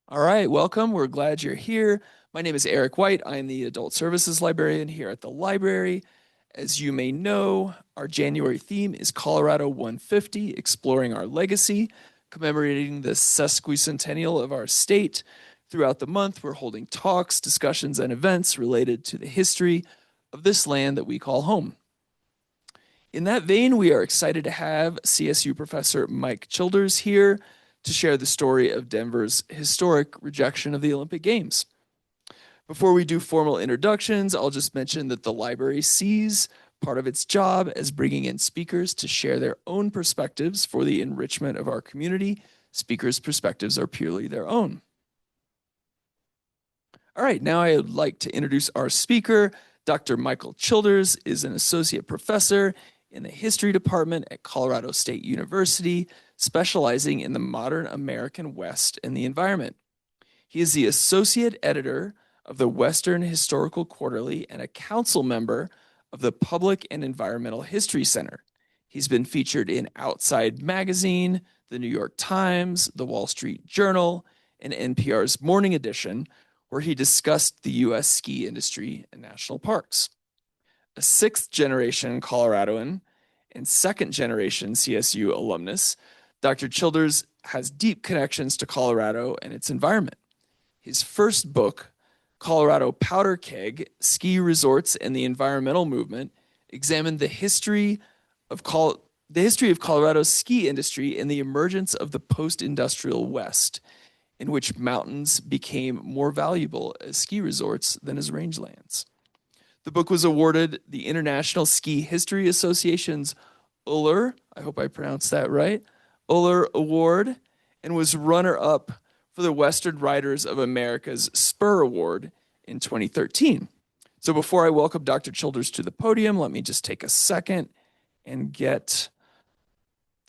All right, welcome. We're glad you're here. My name is Eric White. I'm the Adult Services Librarian here at the library. As you may know, our January theme is Colorado 150, exploring our legacy, commemorating the sesquicentennial of our state. Throughout the month, we're holding talks, discussions, and events related to the history of this land that we call home. In that vein, we are excited to have CSU professor Mike Childers here to share the story of Denver's historic rejection of the Olympic Games. Before we do formal introductions, I'll just mention that the library sees part of its job as bringing in speakers to share their own perspectives for the enrichment of our community. Speakers' perspectives are purely their own. All right, now I would like to introduce our speaker. Dr. Michael Childers is an associate professor in the history department at Colorado State University, specializing in the modern American West and the environment. He is the associate editor of the Western Historical Quarterly and a council member of the Public and Environmental History Center. He's been featured in Outside Magazine, the New York Times, the Wall Street Journal, and NPR's Morning Edition, where he discussed the U.S. ski industry and national parks. A sixth-generation Coloradoan and second-generation CSU alumnus, Dr. Childers has deep connections to Colorado and its environment. His first book, Colorado Powder Keg, Ski Resorts and the Environmental Movement, examined the history of Colorado's ski industry and the emergence of the post-industrial West, in which mountains became more valuable as ski resorts than as rangelands. The book was awarded the International Ski History Association's Uller, I hope I pronounced that right, Uller Award, and was runner-up for the Western Riders of America's Spur Award in 2013. So before I welcome Dr. Childers to the podium, let me just take a second and get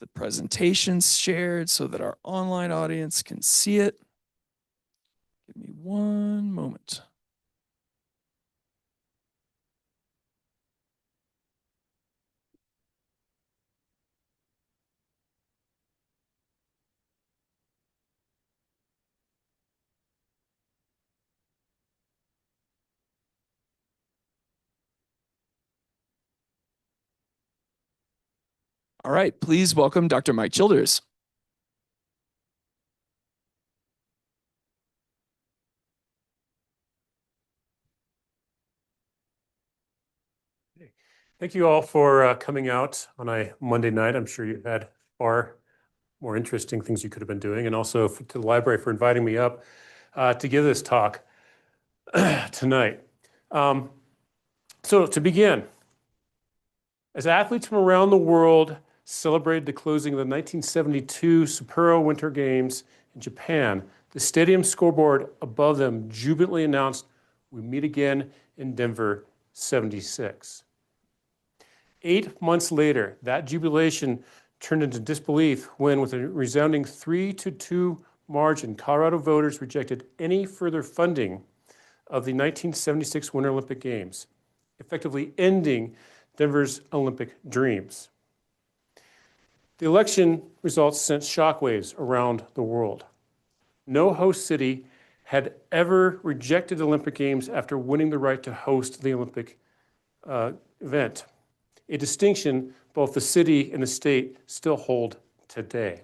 the presentations shared so that our online audience can see it. Give me one moment. All right, please welcome Dr. Mike Childers. Thank you all for coming out on a Monday night. I'm sure you've had far more interesting things you could have been doing, and also to the library for inviting me up to give this talk tonight. So to begin, as athletes from around the world celebrated the closing of the 1972 Sapporo Winter Games in Japan, the stadium scoreboard above them jubilantly announced, "We meet again in Denver, 76." 8 months later, that jubilation turned into disbelief when, with a resounding 3-2 margin, Colorado voters rejected any further funding of the 1976 Winter Olympic Games, effectively ending Denver's Olympic dreams. The election results sent shockwaves around the world. No host city had ever rejected the Olympic Games after winning the right to host the Olympic event, a distinction both the city and the state still hold today.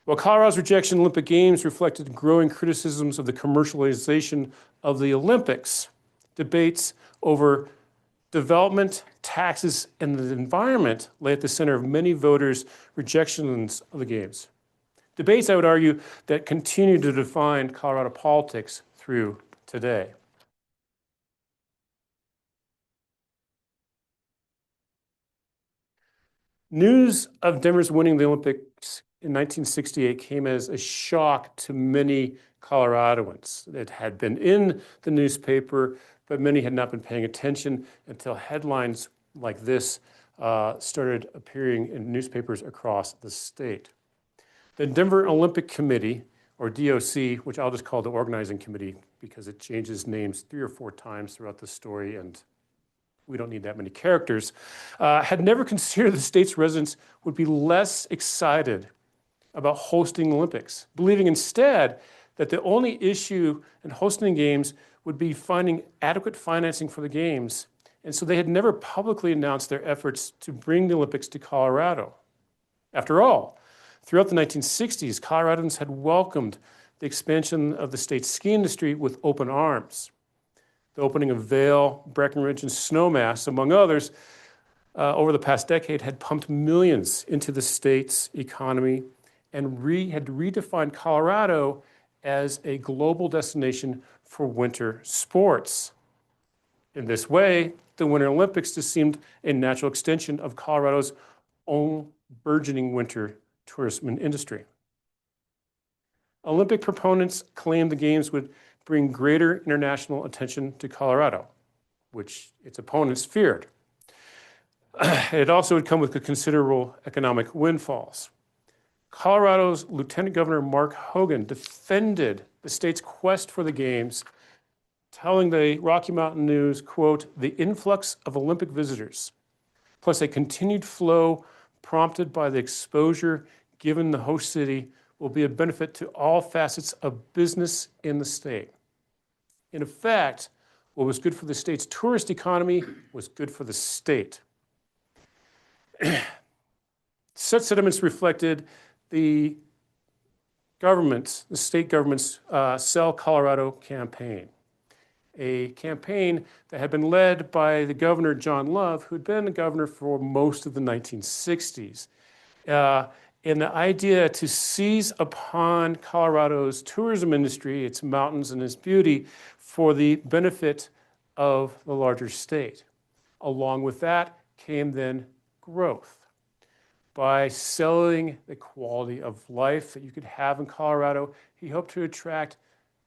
While Colorado's rejection of the Olympic Games reflected growing criticisms of the commercialization of the Olympics, debates over development, taxes, and the environment lay at the center of many voters' rejections of the Games. Debates, I would argue, that continue to define Colorado politics through today. News of Denver's winning the Olympics in 1968 came as a shock to many Coloradoans. It had been in the newspaper, but many had not been paying attention until headlines like this started appearing in newspapers across the state. The Denver Olympic Committee, or DOC, which I'll just call the organizing committee because it changes names 3 or 4 times throughout the story, and we don't need that many characters, had never considered the state's residents would be less excited about hosting the Olympics, believing instead that the only issue in hosting the games would be finding adequate financing for the games. And so they had never publicly announced their efforts to bring the Olympics to Colorado. After all, throughout the 1960s, Coloradans had welcomed the expansion of the state's ski industry with open arms. The opening of Vail, Breckenridge, and Snowmass, among others, over the past decade had pumped millions into the state's economy and had redefined Colorado as a global destination for winter sports. In this way, the Winter Olympics just seemed a natural extension of Colorado's own burgeoning winter tourism industry. Olympic proponents claimed the Games would bring greater international attention to Colorado, which its opponents feared. It also would come with considerable economic windfalls. Colorado's Lieutenant Governor Mark Hogan defended the state's quest for the Games, telling the Rocky Mountain News, quote, "The influx of Olympic visitors, plus a continued flow prompted by the exposure given the host city, will be a benefit to all facets of business in the state." In effect, what was good for the state's tourist economy was good for the state. Such sentiments reflected the state government's Sell Colorado campaign, a campaign that had been led by the governor, John Love, who had been the governor for most of the 1960s. And the idea to seize upon Colorado's tourism industry, its mountains and its beauty, for the benefit of the larger state. Along with that came then growth. By selling the quality of life that you could have in Colorado, he hoped to attract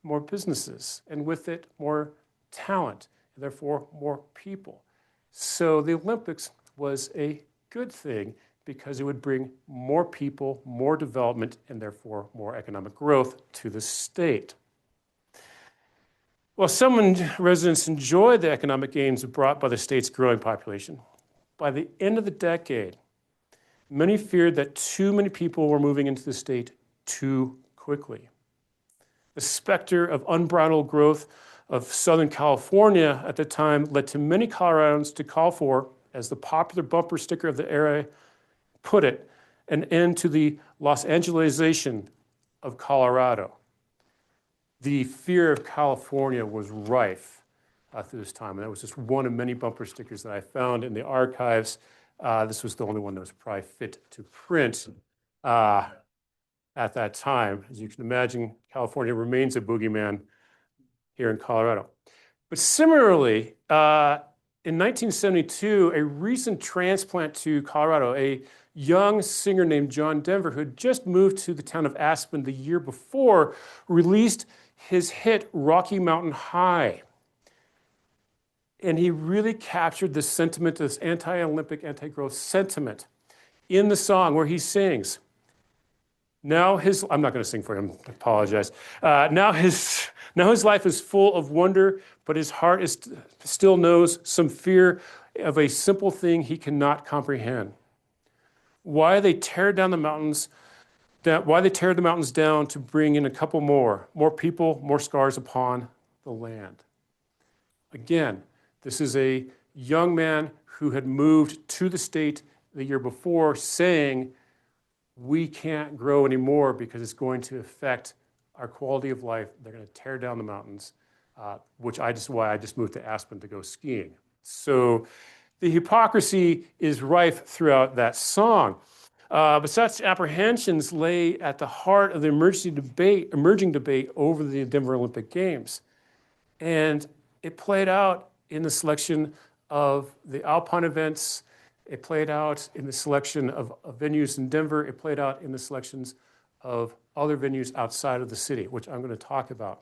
more businesses, and with it, more talent, and therefore more people. So the Olympics was a good thing because it would bring more people, more development, and therefore more economic growth to the state. While some residents enjoyed the economic gains brought by the state's growing population, by the end of the decade, many feared that too many people were moving into the state too quickly. The specter of unbridled growth of Southern California at the time led to many Coloradans to call for, as the popular bumper sticker of the era put it, an end to the Los Angelesization of Colorado. The fear of California was rife through this time, and that was just one of many bumper stickers that I found in the archives. This was the only one that was probably fit to print at that time. As you can imagine, California remains a boogeyman here in Colorado. But similarly, in 1972, a recent transplant to Colorado, a young singer named John Denver, who had just moved to the town of Aspen the year before, released his hit Rocky Mountain High. And he really captured this sentiment, this anti-Olympic, anti-growth sentiment in the song where he sings, I'm not going to sing for him, I apologize. Now his life is full of wonder, but his heart still knows some fear of a simple thing he cannot comprehend. Why they tear down the mountains, why they tear the mountains down to bring in a couple more people, more scars upon the land. Again, this is a young man who had moved to the state the year before saying, we can't grow anymore because it's going to affect our quality of life. They're going to tear down the mountains, why I just moved to Aspen to go skiing. So the hypocrisy is rife throughout that song. But such apprehensions lay at the heart of the emerging debate over the Denver Olympic Games. And it played out in the selection of the Alpine events. It played out in the selection of venues in Denver. It played out in the selections of other venues outside of the city, which I'm going to talk about.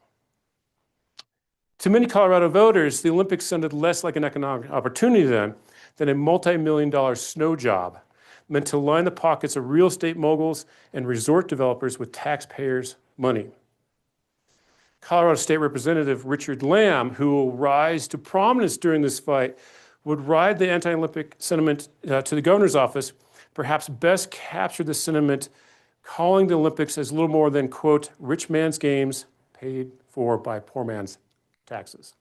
To many Colorado voters, the Olympics sounded less like an economic opportunity then than a multi-million-dollar snow job meant to line the pockets of real estate moguls and resort developers with taxpayers' money. Colorado State Representative Richard Lamb, who will rise to prominence during this fight, would ride the anti-Olympic sentiment to the governor's office, perhaps best capture the sentiment calling the Olympics as little more than, quote, rich man's games paid for by poor man's taxes.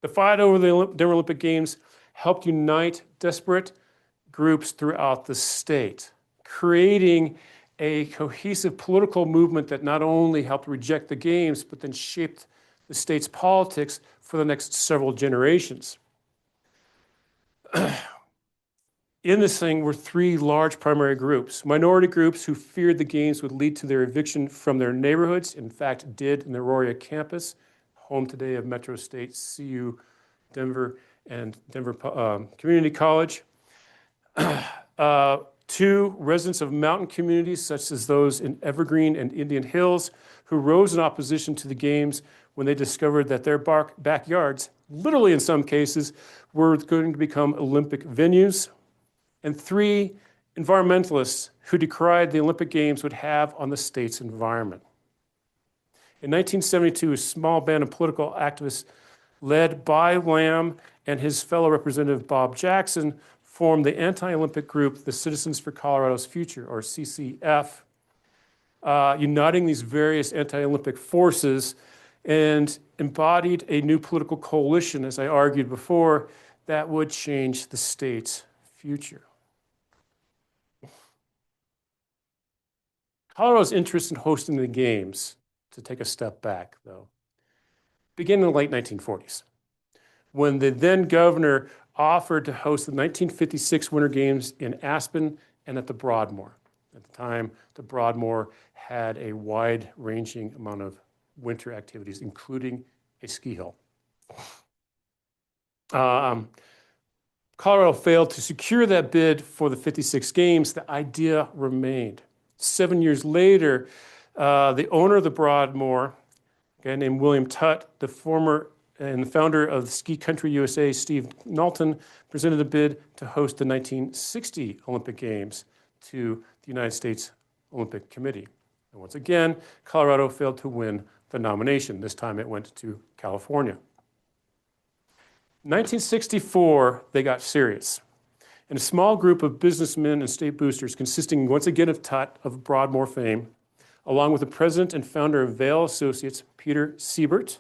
The fight over the Denver Olympic Games helped unite desperate groups throughout the state, creating a cohesive political movement that not only helped reject the games, but then shaped the state's politics for the next several generations. In this thing were three large primary groups. Minority groups who feared the games would lead to their eviction from their neighborhoods, in fact did in the Aurora campus, home today of Metro State, CU, Denver, and Denver Community College. Two, residents of mountain communities, such as those in Evergreen and Indian Hills, who rose in opposition to the games when they discovered that their backyards, literally in some cases, were going to become Olympic venues. And three, environmentalists who decried the Olympic Games would have on the state's environment. In 1972, a small band of political activists led by Lamb and his fellow representative Bob Jackson formed the anti-Olympic group, the Citizens for Colorado's Future, or CCF, uniting these various anti-Olympic forces and embodied a new political coalition, as I argued before, that would change the state's future. Colorado's interest in hosting the games, to take a step back though, began in the late 1940s, when the then governor offered to host the 1956 Winter Games in Aspen and at the Broadmoor. At the time, the Broadmoor had a wide-ranging amount of winter activities, including a ski hill. Colorado failed to secure that bid for the 56 games. The idea remained. 7 years later, the owner of the Broadmoor, a guy named William Tutt, the former and the founder of the Ski Country USA, Steve Knowlton, presented a bid to host the 1960 Olympic Games to the United States Olympic Committee. And once again, Colorado failed to win the nomination. This time it went to California. In 1964, they got serious. And a small group of businessmen and state boosters, consisting once again of Tutt of Broadmoor fame, along with the president and founder of Vail Associates, Peter Siebert,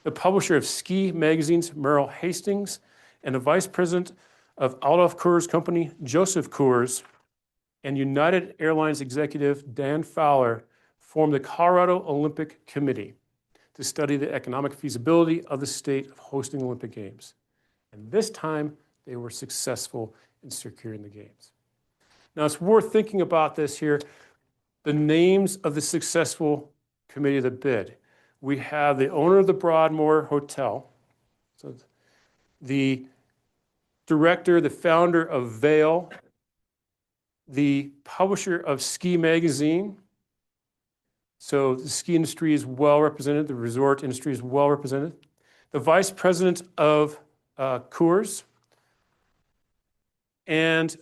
the publisher of ski magazines, Merrill Hastings, and the vice president of Adolph Coors Company, Joseph Coors, and United Airlines executive Dan Fowler formed the Colorado Olympic Committee to study the economic feasibility of the state of hosting Olympic Games. And this time, they were successful in securing the games. Now, it's worth thinking about this here. The names of the successful committee of the bid. We have the owner of the Broadmoor Hotel, so the director, the founder of Vail, the publisher of Ski Magazine. So the ski industry is well represented, the resort industry is well represented. The vice president of Coors, and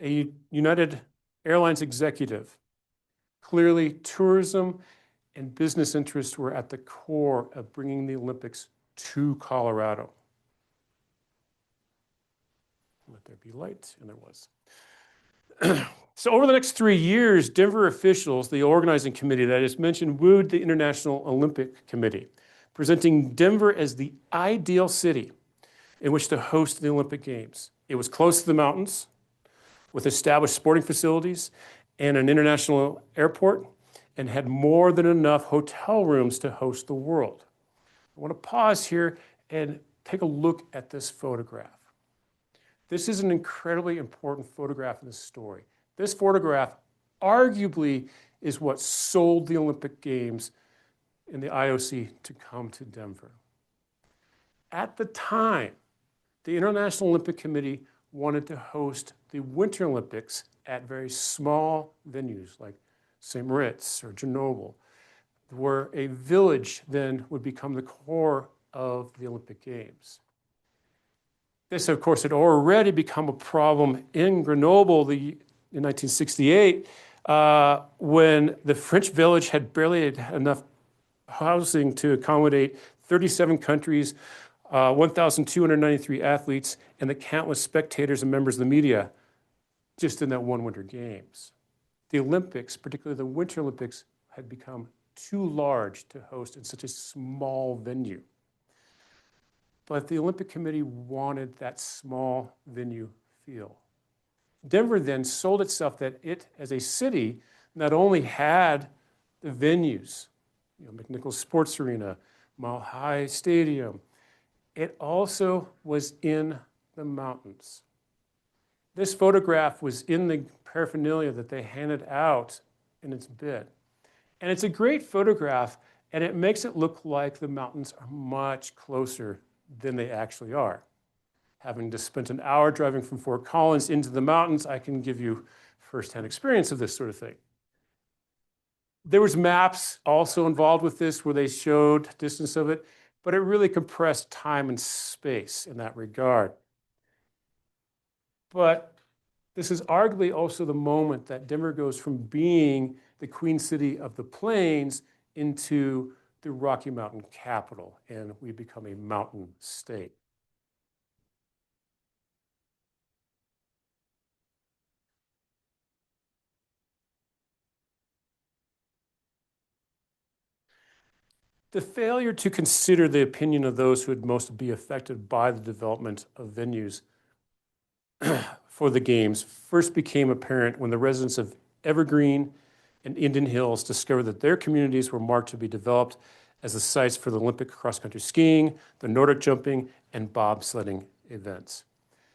a United Airlines executive. Clearly, tourism and business interests were at the core of bringing the Olympics to Colorado. Let there be light, and there was. So over the next 3 years, Denver officials, the organizing committee that I just mentioned, wooed the International Olympic Committee, presenting Denver as the ideal city in which to host the Olympic Games. It was close to the mountains, with established sporting facilities and an international airport, and had more than enough hotel rooms to host the world. I want to pause here and take a look at this photograph. This is an incredibly important photograph in this story. This photograph arguably is what sold the Olympic Games in the IOC to come to Denver. At the time, the International Olympic Committee wanted to host the Winter Olympics at very small venues like St. Moritz or Grenoble, where a village then would become the core of the Olympic Games. This, of course, had already become a problem in Grenoble in 1968 when the French village had barely had enough housing to accommodate 37 countries, 1,293 athletes, and the countless spectators and members of the media just in that one Winter Games. The Olympics, particularly the Winter Olympics, had become too large to host in such a small venue. But the Olympic Committee wanted that small venue feel. Denver then sold itself that it, as a city, not only had the venues, McNichols Sports Arena, Mile High Stadium, it also was in the mountains. This photograph was in the paraphernalia that they handed out in its bid. And it's a great photograph, and it makes it look like the mountains are much closer than they actually are. Having just spent an hour driving from Fort Collins into the mountains, I can give you firsthand experience of this sort of thing. There was maps also involved with this where they showed distance of it, but it really compressed time and space in that regard. But this is arguably also the moment that Denver goes from being the Queen City of the Plains into the Rocky Mountain capital, and we become a mountain state. The failure to consider the opinion of those who would most be affected by the development of venues for the games first became apparent when the residents of Evergreen and Indian Hills discovered that their communities were marked to be developed as the sites for the Olympic cross-country skiing, the Nordic jumping, and bobsledding events.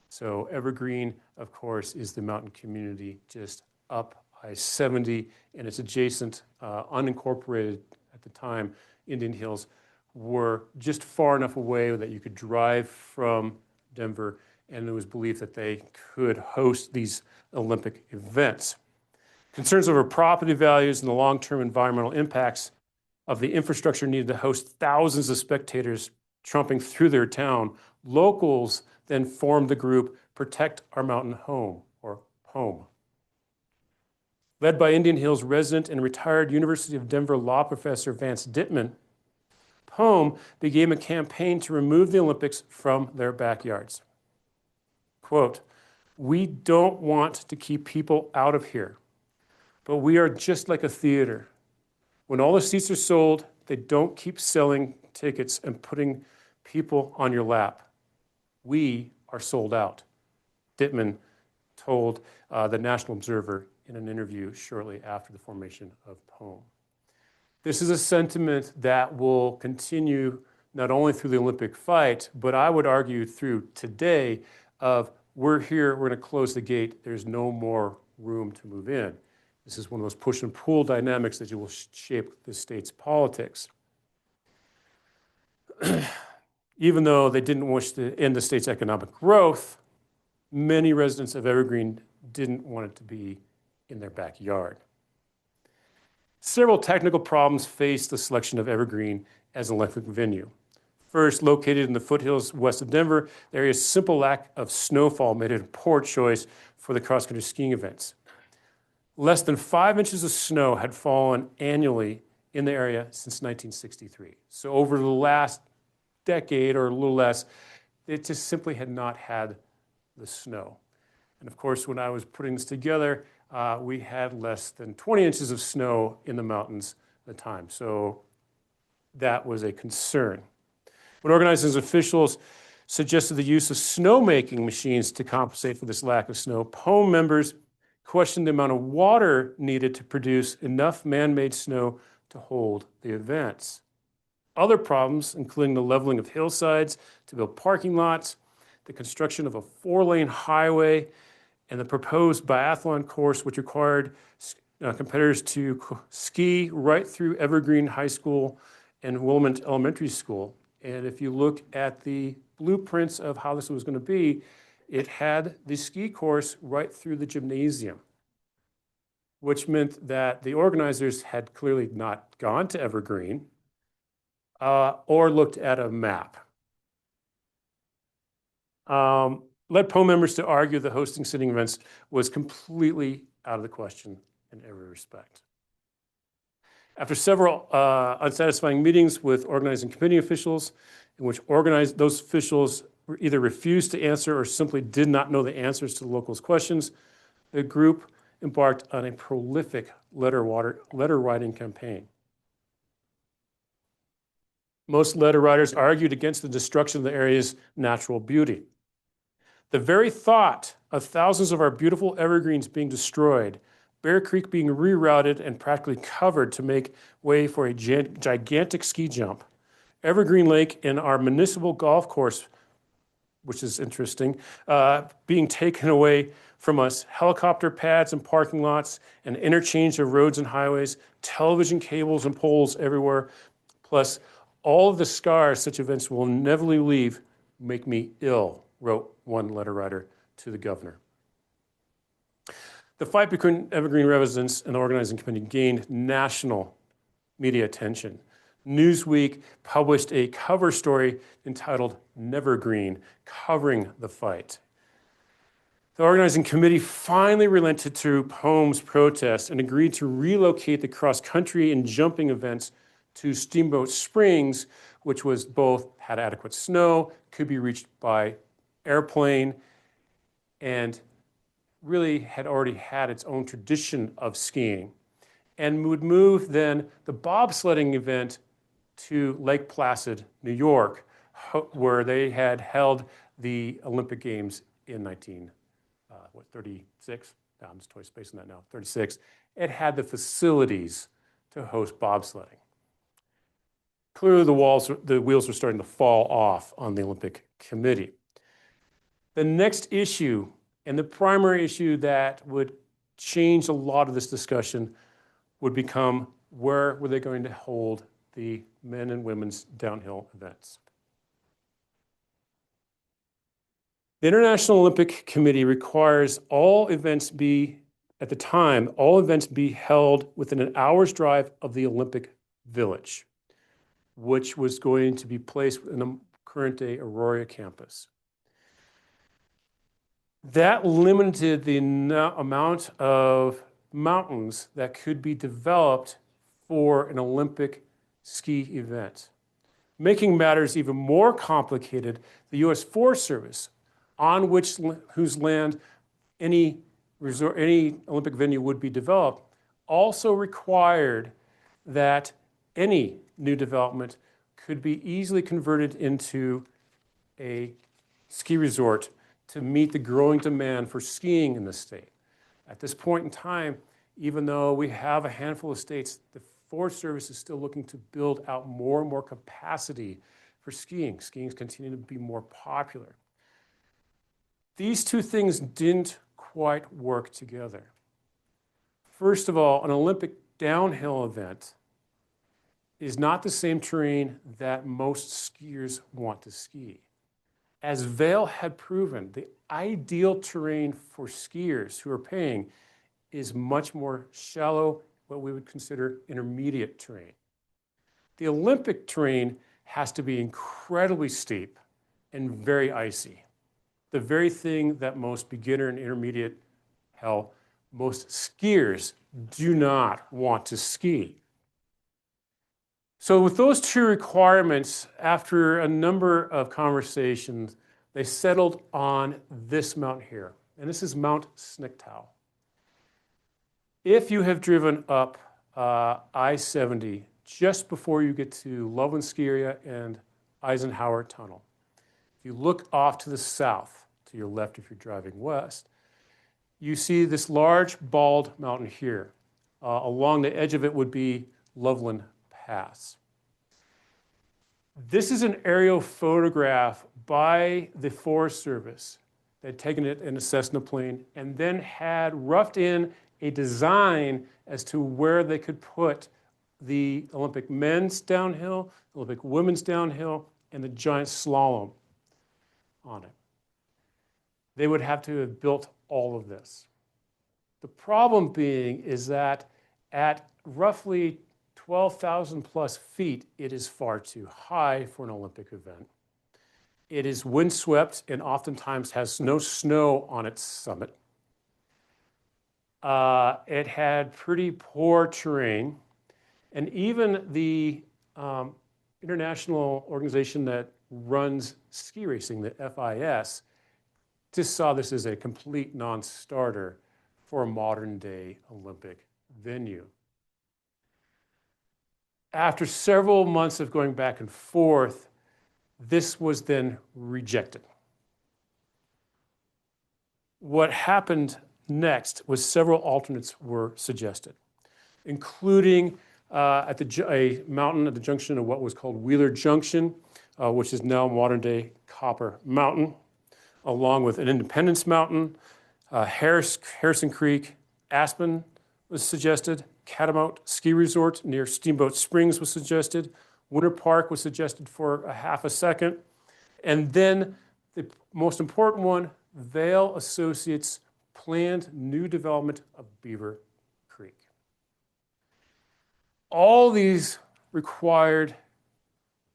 So Evergreen, of course, is the mountain community just up I-70, and its adjacent, unincorporated at the time, Indian Hills were just far enough away that you could drive from Denver, and there was belief that they could host these Olympic events. Concerns over property values and the long-term environmental impacts of the infrastructure needed to host thousands of spectators tromping through their town, locals then formed the group Protect Our Mountain Home, or POME. Led by Indian Hills resident and retired University of Denver law professor Vance Dittman, POME began a campaign to remove the Olympics from their backyards. Quote, "We don't want to keep people out of here, but we are just like a theater. When all the seats are sold, they don't keep selling tickets and putting people on your lap. We are sold out," Dittman told the National Observer in an interview shortly after the formation of POME. This is a sentiment that will continue not only through the Olympic fight, but I would argue through today of we're here, we're going to close the gate, there's no more room to move in. This is one of those push and pull dynamics that will shape the state's politics. Even though they didn't wish to end the state's economic growth, many residents of Evergreen didn't want it to be in their backyard. Several technical problems faced the selection of Evergreen as an Olympic venue. First, located in the foothills west of Denver, the area's simple lack of snowfall made it a poor choice for the cross-country skiing events. Less than 5 inches of snow had fallen annually in the area since 1963. So over the last decade or a little less, it just simply had not had the snow. And of course, when I was putting this together, we had less than 20 inches of snow in the mountains at the time. So that was a concern. When organizers and officials suggested the use of snowmaking machines to compensate for this lack of snow, POME members questioned the amount of water needed to produce enough man-made snow to hold the events. Other problems, including the leveling of hillsides to build parking lots, the construction of a 4-lane highway, and the proposed biathlon course, which required competitors to ski right through Evergreen High School and Willamette Elementary School. And if you look at the blueprints of how this was going to be, it had the ski course right through the gymnasium, which meant that the organizers had clearly not gone to Evergreen or looked at a map. Led POME members to argue that hosting sitting events was completely out of the question in every respect. After several unsatisfying meetings with organizing committee officials, in which those officials either refused to answer or simply did not know the answers to the locals' questions, the group embarked on a prolific letter writing campaign. Most letter writers argued against the destruction of the area's natural beauty. The very thought of thousands of our beautiful evergreens being destroyed, Bear Creek being rerouted and practically covered to make way for a gigantic ski jump, Evergreen Lake and our municipal golf course, which is interesting, being taken away from us, helicopter pads and parking lots, an interchange of roads and highways, television cables and poles everywhere, plus all of the scars such events will inevitably leave make me ill, wrote one letter writer to the governor. The fight between Evergreen residents and the organizing committee gained national media attention. Newsweek published a cover story entitled Nevergreen, covering the fight. The organizing committee finally relented to Pome's protest and agreed to relocate the cross-country and jumping events to Steamboat Springs, which was both had adequate snow, could be reached by airplane, and really had already had its own tradition of skiing, and would move then the bobsledding event to Lake Placid, New York, where they had held the Olympic Games in 36? No, I'm just totally spacing that now, 36. It had the facilities to host bobsledding. Clearly the wheels were starting to fall off on the Olympic Committee. The next issue, and the primary issue that would change a lot of this discussion, would become where were they going to hold the men and women's downhill events. The International Olympic Committee requires all events be held within an hour's drive of the Olympic Village, which was going to be placed in the current-day Aurora campus. That limited the amount of mountains that could be developed for an Olympic ski event. Making matters even more complicated, the U.S. Forest Service, on whose land any Olympic venue would be developed, also required that any new development could be easily converted into a ski resort to meet the growing demand for skiing in the state. At this point in time, even though we have a handful of states, the Forest Service is still looking to build out more and more capacity for skiing. Skiing is continuing to be more popular. These two things didn't quite work together. First of all, an Olympic downhill event is not the same terrain that most skiers want to ski. As Vail had proven, the ideal terrain for skiers who are paying is much more shallow, what we would consider intermediate terrain. The Olympic terrain has to be incredibly steep and very icy. The very thing that most beginner and intermediate, most skiers do not want to ski. So with those two requirements, after a number of conversations, they settled on this mountain here. And this is Mount Snicktow. If you have driven up I-70 just before you get to Loveland Ski Area and Eisenhower Tunnel, if you look off to the south, to your left if you're driving west, you see this large bald mountain here. Along the edge of it would be Loveland Pass. This is an aerial photograph by the Forest Service. They'd taken it in a Cessna plane and then had roughed in a design as to where they could put the Olympic men's downhill, Olympic women's downhill, and the giant slalom on it. They would have to have built all of this. The problem being is that at roughly 12,000 plus feet, it is far too high for an Olympic event. It is windswept and oftentimes has no snow on its summit. It had pretty poor terrain, and even the international organization that runs ski racing, the FIS, just saw this as a complete non-starter for a modern-day Olympic venue. After several months of going back and forth, this was then rejected. What happened next was several alternates were suggested, including at a mountain at the junction of what was called Wheeler Junction, which is now modern-day Copper Mountain, along with an Independence Mountain, Harrison Creek, Aspen was suggested, Catamount Ski Resort near Steamboat Springs was suggested, Winter Park was suggested for a half a second, and then the most important one, Vail Associates planned new development of Beaver Creek. All these required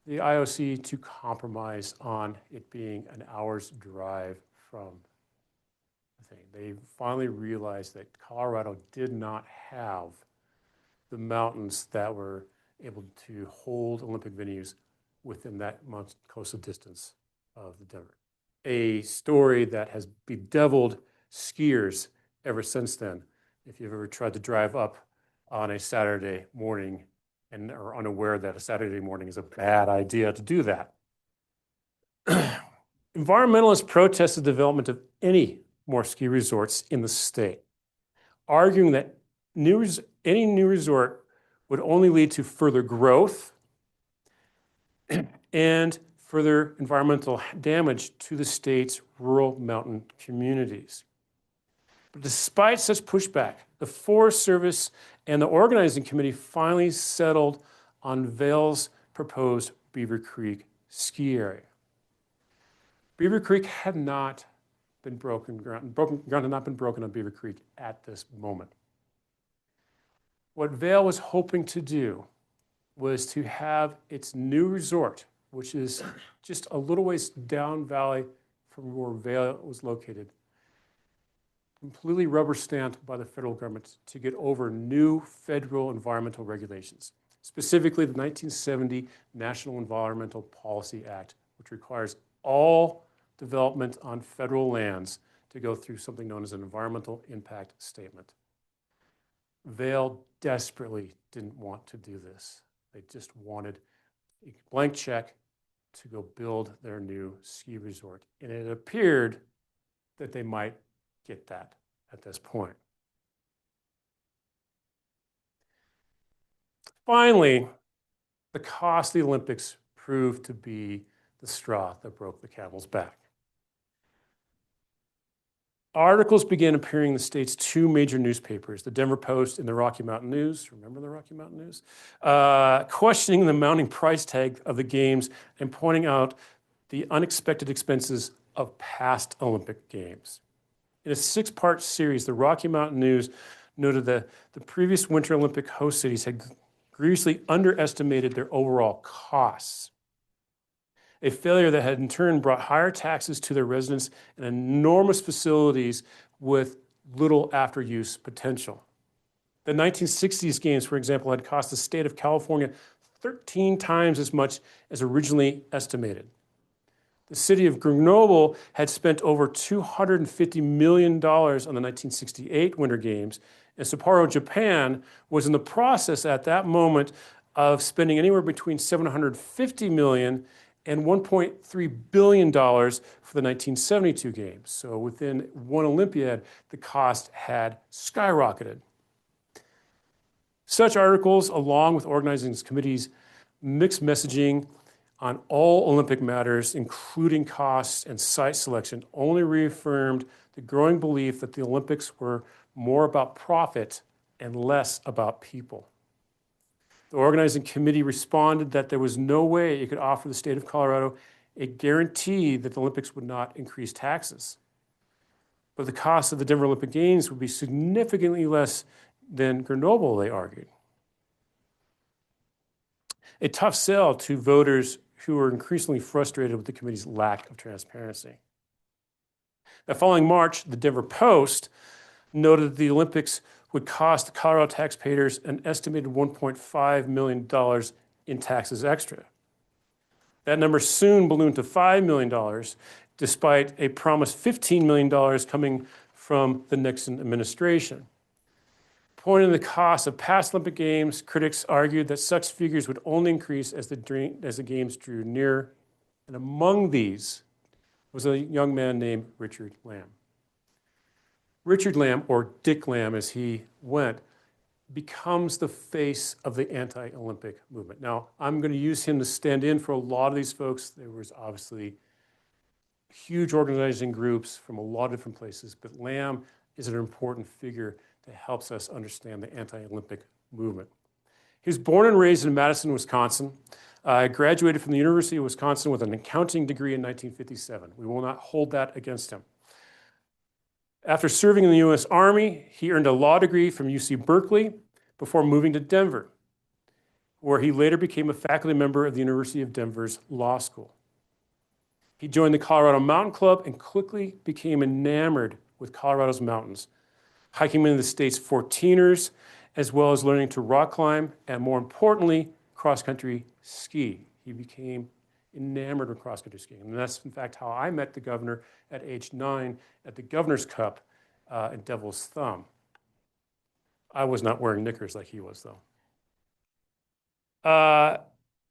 the IOC to compromise on it being an hour's drive from the thing. They finally realized that Colorado did not have the mountains that were able to hold Olympic venues within that coastal distance of the Denver. A story that has bedeviled skiers ever since then. If you've ever tried to drive up on a Saturday morning and are unaware that a Saturday morning is a bad idea to do that. Environmentalists protested the development of any more ski resorts in the state, arguing that any new resort would only lead to further growth and further environmental damage to the state's rural mountain communities. But despite such pushback, the Forest Service and the organizing committee finally settled on Vail's proposed Beaver Creek ski area. Beaver Creek had not been broken ground had not been broken on Beaver Creek at this moment. What Vail was hoping to do was to have its new resort, which is just a little ways down valley from where Vail was located, completely rubber stamped by the federal government to get over new federal environmental regulations, specifically the 1970 National Environmental Policy Act, which requires all development on federal lands to go through something known as an environmental impact statement. Vail desperately didn't want to do this. They just wanted a blank check to go build their new ski resort. And it appeared that they might get that at this point. Finally, the cost of the Olympics proved to be the straw that broke the camel's back. Articles began appearing in the state's two major newspapers, the Denver Post and the Rocky Mountain News. Remember the Rocky Mountain News? Questioning the mounting price tag of the games and pointing out the unexpected expenses of past Olympic Games. In a six-part series, the Rocky Mountain News noted that the previous Winter Olympic host cities had grievously underestimated their overall costs, a failure that had in turn brought higher taxes to their residents and enormous facilities with little after-use potential. The 1960s games, for example, had cost the state of California 13 times as much as originally estimated. The city of Grenoble had spent over $250 million on the 1968 Winter Games, and Sapporo, Japan, was in the process at that moment of spending anywhere between $750 million and $1.3 billion for the 1972 Games. So within one Olympiad, the cost had skyrocketed. Such articles, along with organizing committees' mixed messaging on all Olympic matters, including costs and site selection, only reaffirmed the growing belief that the Olympics were more about profit and less about people. The organizing committee responded that there was no way it could offer the state of Colorado a guarantee that the Olympics would not increase taxes. But the cost of the Denver Olympic Games would be significantly less than Grenoble, they argued. A tough sell to voters who were increasingly frustrated with the committee's lack of transparency. The following March, the Denver Post noted that the Olympics would cost the Colorado taxpayers an estimated $1.5 million in taxes extra. That number soon ballooned to $5 million, despite a promised $15 million coming from the Nixon administration. Pointing the cost of past Olympic Games, critics argued that such figures would only increase as the Games drew near. And among these was a young man named Richard Lamb. Richard Lamb, or Dick Lamb as he went, becomes the face of the anti-Olympic movement. Now, I'm going to use him to stand in for a lot of these folks. There was obviously huge organizing groups from a lot of different places, but Lamb is an important figure that helps us understand the anti-Olympic movement. He was born and raised in Madison, Wisconsin. Graduated from the University of Wisconsin with an accounting degree in 1957. We will not hold that against him. After serving in the U.S. Army, he earned a law degree from UC Berkeley before moving to Denver, where he later became a faculty member of the University of Denver's law school. He joined the Colorado Mountain Club and quickly became enamored with Colorado's mountains, hiking many of the state's 14ers, as well as learning to rock climb and, more importantly, cross-country ski. He became enamored with cross-country skiing. And that's, in fact, how I met the governor at age 9 at the Governor's Cup at Devil's Thumb. I was not wearing knickers like he was, though.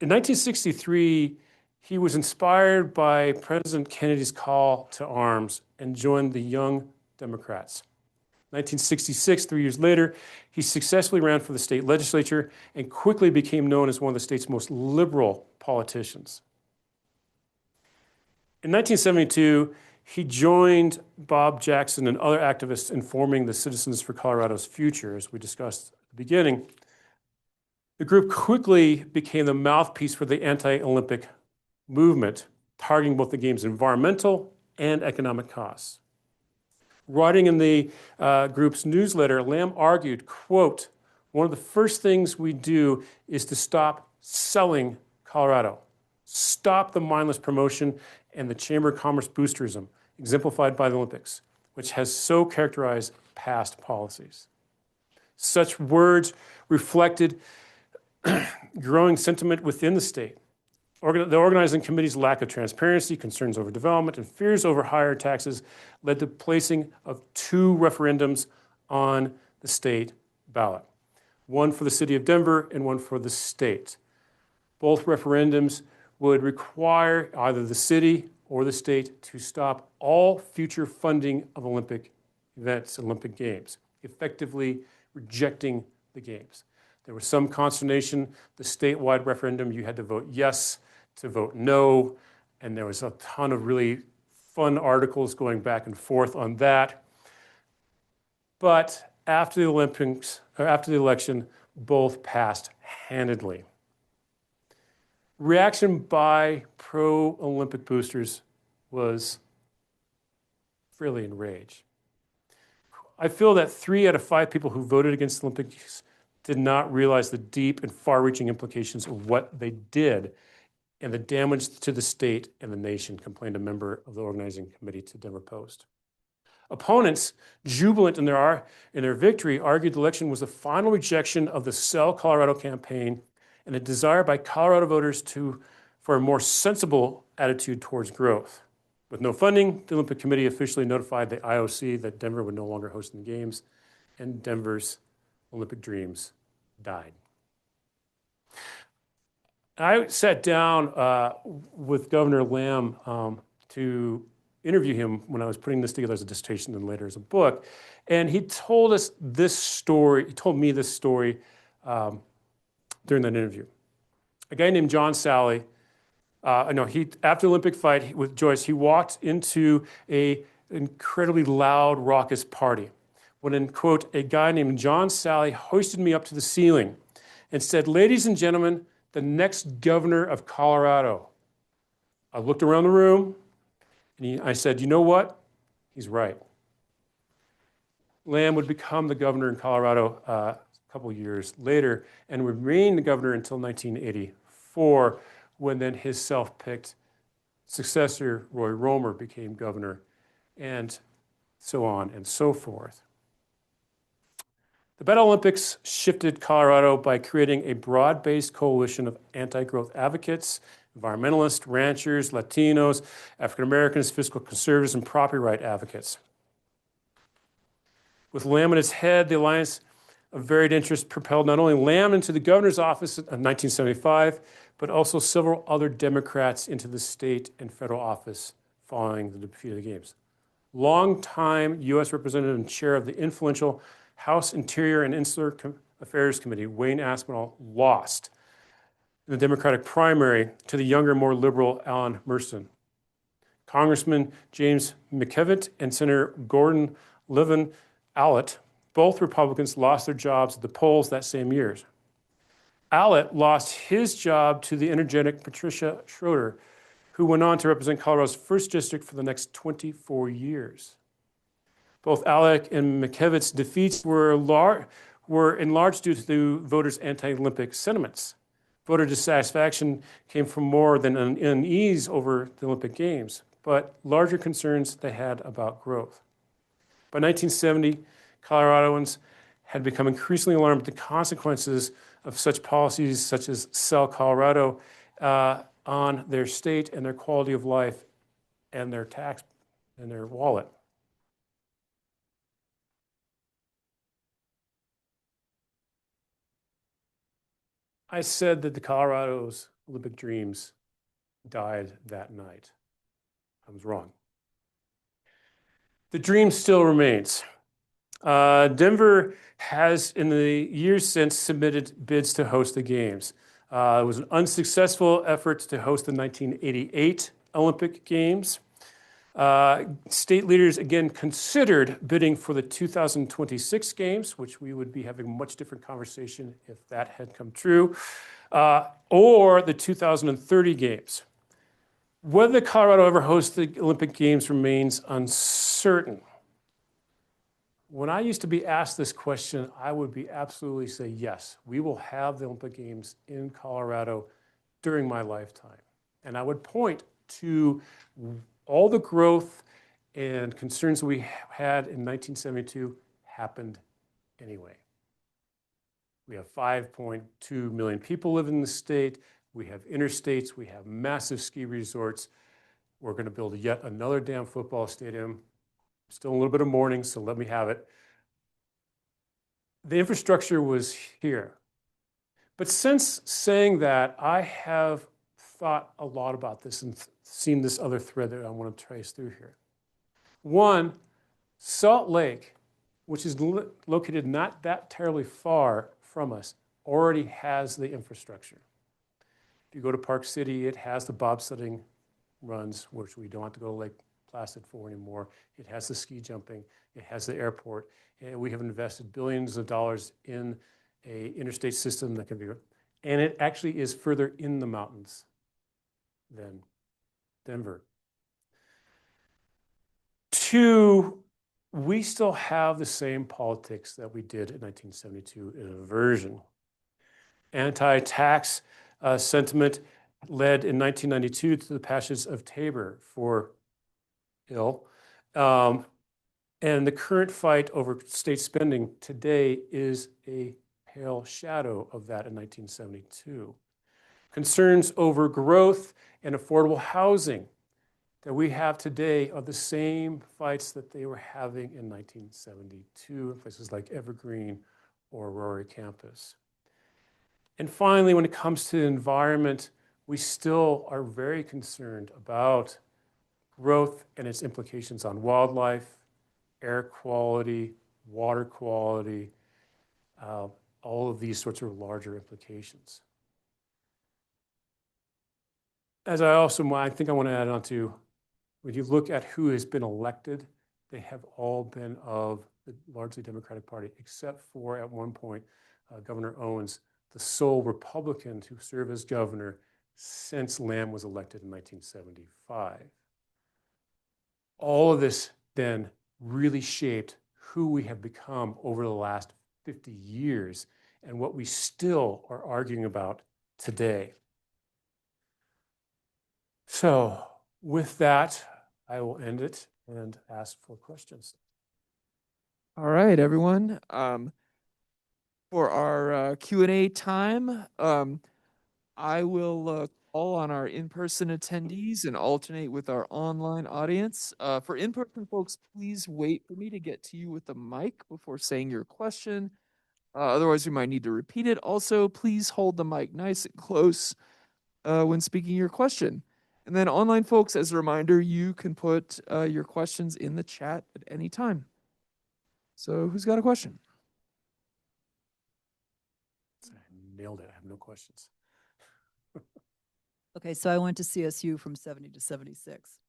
In 1963, he was inspired by President Kennedy's call to arms and joined the Young Democrats. 1966, 3 years later, he successfully ran for the state legislature and quickly became known as one of the state's most liberal politicians. In 1972, he joined Bob Jackson and other activists in forming the Citizens for Colorado's Future, as we discussed at the beginning. The group quickly became the mouthpiece for the anti-Olympic movement, targeting both the game's environmental and economic costs. Writing in the group's newsletter, Lamb argued, quote, "One of the first things we do is to stop selling Colorado, stop the mindless promotion and the Chamber of Commerce boosterism, exemplified by the Olympics, which has so characterized past policies." Such words reflected growing sentiment within the state. The organizing committee's lack of transparency, concerns over development, and fears over higher taxes led to placing of 2 referendums on the state ballot, one for the city of Denver and one for the state. Both referendums would require either the city or the state to stop all future funding of Olympic events, Olympic Games, effectively rejecting the Games. There was some consternation. The statewide referendum, you had to vote yes to vote no, and there was a ton of really fun articles going back and forth on that. But after the Olympics, or after the election, both passed handedly. Reaction by pro-Olympic boosters was fairly enraged. I feel that 3 out of 5 people who voted against the Olympics did not realize the deep and far-reaching implications of what they did and the damage to the state and the nation, complained a member of the organizing committee to Denver Post. Opponents, jubilant in their victory, argued the election was the final rejection of the Sell Colorado campaign and a desire by Colorado voters for a more sensible attitude towards growth. With no funding, the Olympic Committee officially notified the IOC that Denver would no longer host the Games, and Denver's Olympic dreams died. I sat down with Governor Lamb to interview him when I was putting this together as a dissertation and later as a book, and he told us this story. He told me this story during that interview. A guy named John Sally. After the Olympic fight with Joyce, he walked into an incredibly loud, raucous party when, in quote, a guy named John Sally hoisted me up to the ceiling and said, "Ladies and gentlemen, the next governor of Colorado." I looked around the room and I said, "You know what? He's right." Lamb would become the governor in Colorado a couple years later and would remain the governor until 1984, when then his self-picked successor, Roy Romer, became governor, and so on and so forth. The Battle Olympics shifted Colorado by creating a broad-based coalition of anti-growth advocates, environmentalists, ranchers, Latinos, African Americans, fiscal conservatives, and property right advocates. With Lamb at its head, the alliance of varied interests propelled not only Lamb into the governor's office in 1975, but also several other Democrats into the state and federal office following the defeat of the Games. Longtime U.S. Representative and chair of the influential House Interior and Insular Affairs Committee, Wayne Aspinall, lost in the Democratic primary to the younger, more liberal Alan Merston. Congressman James McKevitt and Senator Gordon Levin Allett, both Republicans, lost their jobs at the polls that same year. Allett lost his job to the energetic Patricia Schroeder, who went on to represent Colorado's 1st district for the next 24 years. Both Allett and McKevitt's defeats were in large due to voters' anti-Olympic sentiments. Voter dissatisfaction came from more than an unease over the Olympic Games, but larger concerns they had about growth. By 1970, Coloradoans had become increasingly alarmed at the consequences of such policies such as Sell Colorado on their state and their quality of life and their tax and their wallet. I said that the Colorado's Olympic dreams died that night. I was wrong. The dream still remains. Denver has, in the years since, submitted bids to host the Games. It was an unsuccessful effort to host the 1988 Olympic Games. State leaders again considered bidding for the 2026 Games, which we would be having a much different conversation if that had come true, or the 2030 Games. Whether Colorado ever hosts the Olympic Games remains uncertain. When I used to be asked this question, I would be absolutely say, yes, we will have the Olympic Games in Colorado during my lifetime. And I would point to all the growth and concerns we had in 1972 happened anyway. We have 5.2 million people living in the state. We have interstates. We have massive ski resorts. We're going to build yet another damn football stadium. Still a little bit of mourning, so let me have it. The infrastructure was here. But since saying that, I have thought a lot about this and seen this other thread that I want to trace through here. One, Salt Lake, which is located not that terribly far from us, already has the infrastructure. If you go to Park City, it has the bobsledding runs, which we don't have to go to Lake Placid for anymore. It has the ski jumping. It has the airport. And we have invested billions of dollars in an interstate system that can be, and it actually is further in the mountains than Denver. Two, we still have the same politics that we did in 1972 in a version. Anti-tax sentiment led in 1992 to the passage of Tabor for ill. And the current fight over state spending today is a pale shadow of that in 1972. Concerns over growth and affordable housing that we have today are the same fights that they were having in 1972 in places like Evergreen or Rory Campus. And finally, when it comes to the environment, we still are very concerned about growth and its implications on wildlife, air quality, water quality, all of these sorts of larger implications. As I think I want to add on to, when you look at who has been elected, they have all been of the largely Democratic Party, except for at one point, Governor Owens, the sole Republican to serve as governor since Lamb was elected in 1975. All of this then really shaped who we have become over the last 50 years and what we still are arguing about today. So with that, I will end it and ask for questions. All right, everyone. For our Q&A time, I will all on our in-person attendees and alternate with our online audience. For in-person folks, please wait for me to get to you with the mic before saying your question. Otherwise, we might need to repeat it. Also, please hold the mic nice and close when speaking your question. And then online folks, as a reminder, you can put your questions in the chat at any time. So who's got a question? I nailed it. I have no questions. Okay, so I went to CSU from 70 to 76,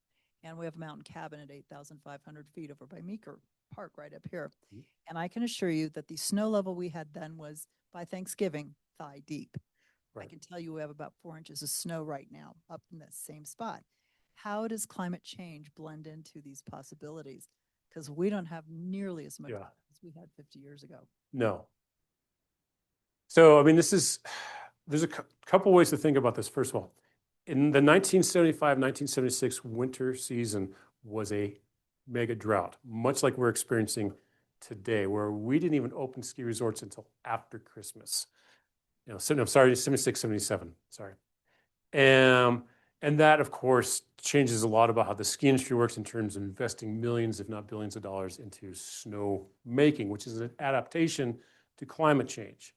and we have a mountain cabin at 8,500 feet over by Meeker Park right up here. Mhm. And I can assure you that the snow level we had then was, by Thanksgiving, thigh deep. I Right. can tell you we have about 4 inches of snow right now up in that same spot. How does climate change blend into these possibilities? Because we don't have nearly as much Yeah. as we had 50 years ago. No. So, I mean, there's a couple ways to think about this. First of all, in the 1975-1976 winter season was a mega drought, much like we're experiencing today, where we didn't even open ski resorts until after Christmas. You know, I'm sorry, 76, 77, sorry. And that, of course, changes a lot about how the ski industry works in terms of investing millions, if not billions of dollars into snow making, which is an adaptation to climate change.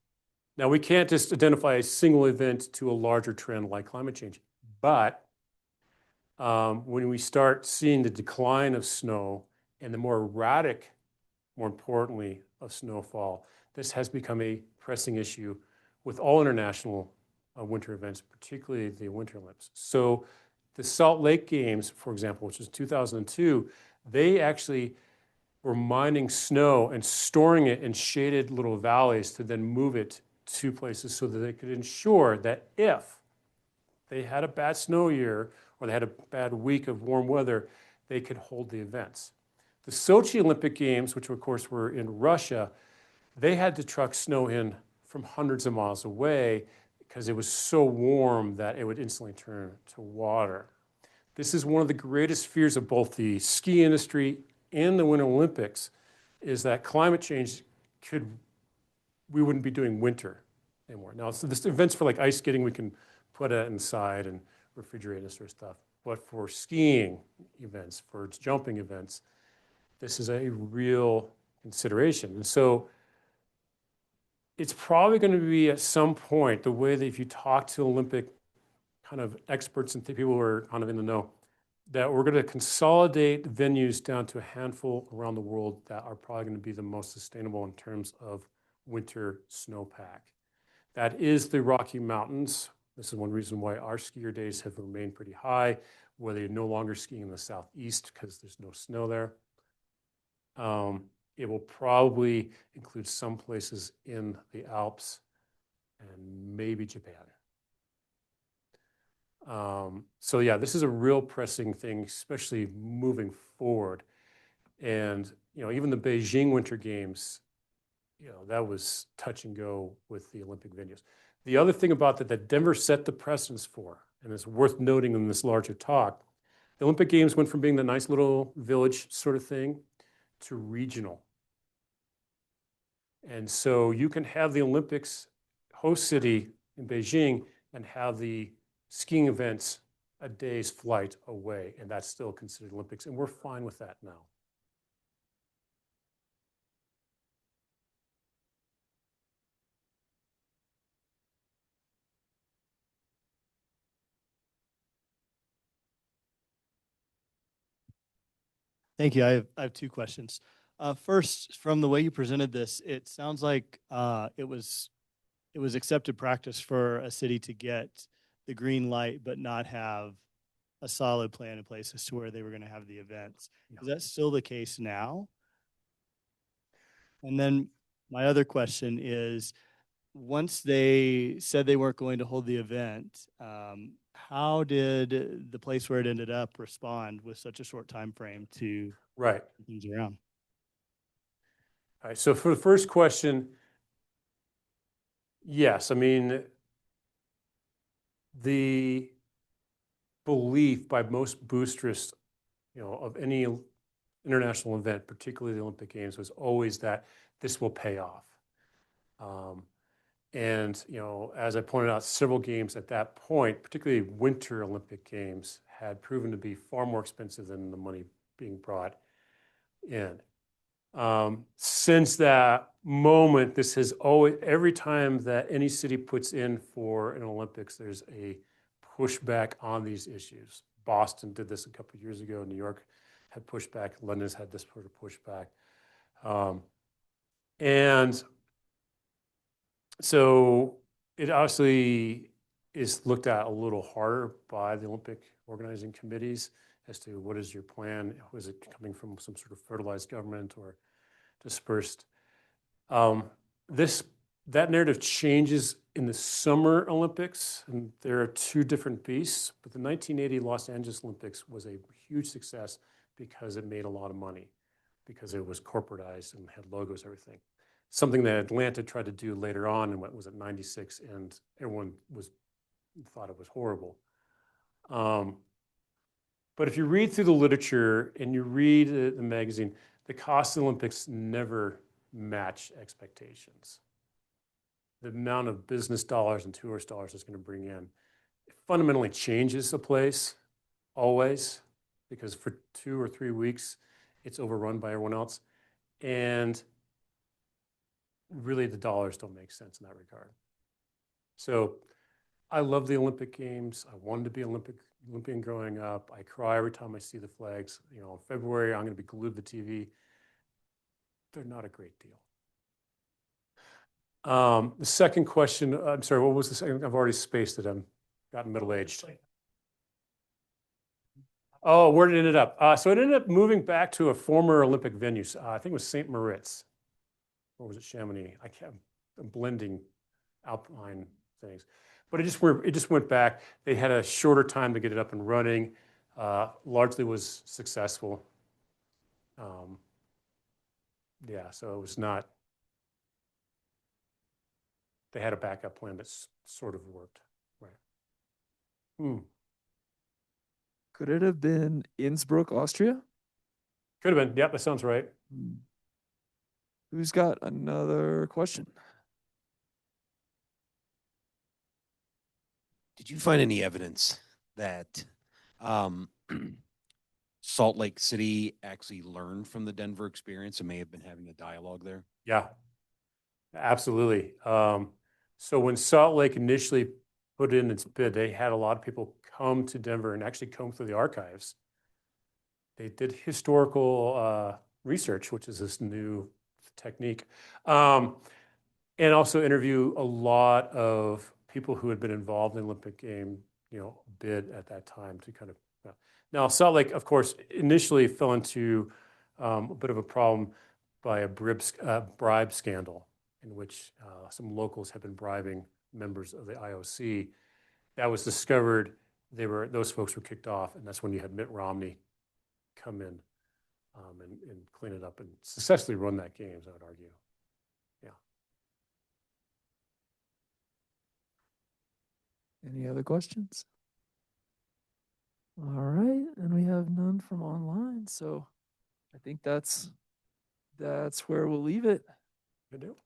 Now, we can't just identify a single event to a larger trend like climate change, but when we start seeing the decline of snow and the more erratic, more importantly, of snowfall, this has become a pressing issue with all international winter events, particularly the Winter Olympics. So the Salt Lake Games, for example, which was 2002, they actually were mining snow and storing it in shaded little valleys to then move it to places so that they could ensure that if they had a bad snow year or they had a bad week of warm weather, they could hold the events. The Sochi Olympic Games, which of course were in Russia, they had to truck snow in from hundreds of miles away because it was so warm that it would instantly turn to water. This is one of the greatest fears of both the ski industry and the Winter Olympics, is that climate change we wouldn't be doing winter anymore. Now, so this events for like ice skating, we can put it inside and refrigerate this sort of stuff. But for skiing events, for jumping events, this is a real consideration. And so it's probably going to be at some point the way that if you talk to Olympic kind of experts and people who are kind of in the know, that we're going to consolidate venues down to a handful around the world that are probably going to be the most sustainable in terms of winter snowpack. That is the Rocky Mountains. This is one reason why our skier days have remained pretty high, where they're no longer skiing in the southeast because there's no snow there. It will probably include some places in the Alps and maybe Japan. So yeah, this is a real pressing thing, especially moving forward. And even the Beijing Winter Games, that was touch and go with the Olympic venues. The other thing about that Denver set the precedence for, and it's worth noting in this larger talk, the Olympic Games went from being the nice little village sort of thing to regional. And so you can have the Olympics host city in Beijing and have the skiing events a day's flight away, and that's still considered Olympics, and we're fine with that now. Thank you. I have two questions. First, from the way you presented this, it sounds like it was accepted practice for a city to get the green light, but not have a solid plan in place as to where they were going to have the events. Is that still the case now? And then my other question is, once they said they weren't going to hold the event, how did the place where it ended up respond with such a short time frame to Right. things around? All right. So for the first question, yes. I mean, the belief by most boosters, of any international event, particularly the Olympic Games, was always that this will pay off. And, as I pointed out, several games at that point, particularly Winter Olympic Games, had proven to be far more expensive than the money being brought in. Since that moment, this has always, every time that any city puts in for an Olympics, there's a pushback on these issues. Boston did this a couple of years ago. New York had pushback. London's had this sort of pushback. And so it obviously is looked at a little harder by the Olympic organizing committees as to what is your plan? Was it coming from some sort of fertilized government or dispersed? That narrative changes in the Summer Olympics, and there are two different beasts. But the 1980 Los Angeles Olympics was a huge success because it made a lot of money, because it was corporatized and had logos, everything. Something that Atlanta tried to do later on in what was it, 96, and everyone thought it was horrible. But if you read through the literature and you read the magazine, the cost of the Olympics never match expectations. The amount of business dollars and tourist dollars it's going to bring in, it fundamentally changes a place, always, because for 2 or 3 weeks, it's overrun by everyone else. And really, the dollars don't make sense in that regard. So I love the Olympic Games. I wanted to be Olympian growing up. I cry every time I see the flags. In February, I'm going to be glued to the TV. They're not a great deal. The second question, I'm sorry, what was the second? I've already spaced it. I'm gotten middle-aged. Oh, where did it end up? So it ended up moving back to a former Olympic venue. I think it was St. Moritz. Or was it Chamonix? I'm blending alpine things. But it just went back. They had a shorter time to get it up and running. Largely was successful. Yeah, so it was not. They had a backup plan that sort of worked, right? Could it have been Innsbruck, Austria? Could have been. Yep, that sounds right. Who's got another question? Did you find any evidence that Salt Lake City actually learned from the Denver experience and may have been having a dialogue there? Yeah, absolutely. So when Salt Lake initially put in its bid, they had a lot of people come to Denver and actually comb through the archives. They did historical research, which is this new technique, and also interview a lot of people who had been involved in the Olympic game, bid at that time to kind of. Now, Salt Lake, of course, initially fell into a bit of a problem by a bribe scandal in which some locals had been bribing members of the IOC. That was discovered. Those folks were kicked off, and that's when you had Mitt Romney come in and clean it up and successfully run that games, I would argue. Yeah. Any other questions? All right, and we have none from online, so I think that's where we'll leave it. Good deal.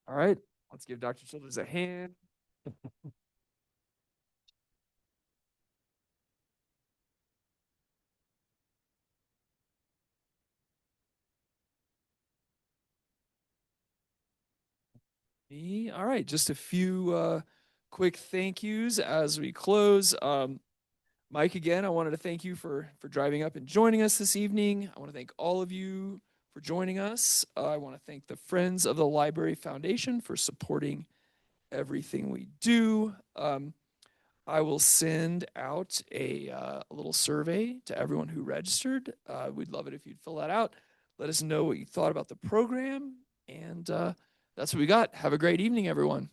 All right, let's give Dr. Childers a hand. All right, just a few quick thank yous as we close. Mike, again, I wanted to thank you for driving up and joining us this evening. I want to thank all of you for joining us. I want to thank the Friends of the Library Foundation for supporting everything we do. I will send out a little survey to everyone who registered. We'd love it if you'd fill that out. Let us know what you thought about the program. And that's what we got. Have a great evening, everyone.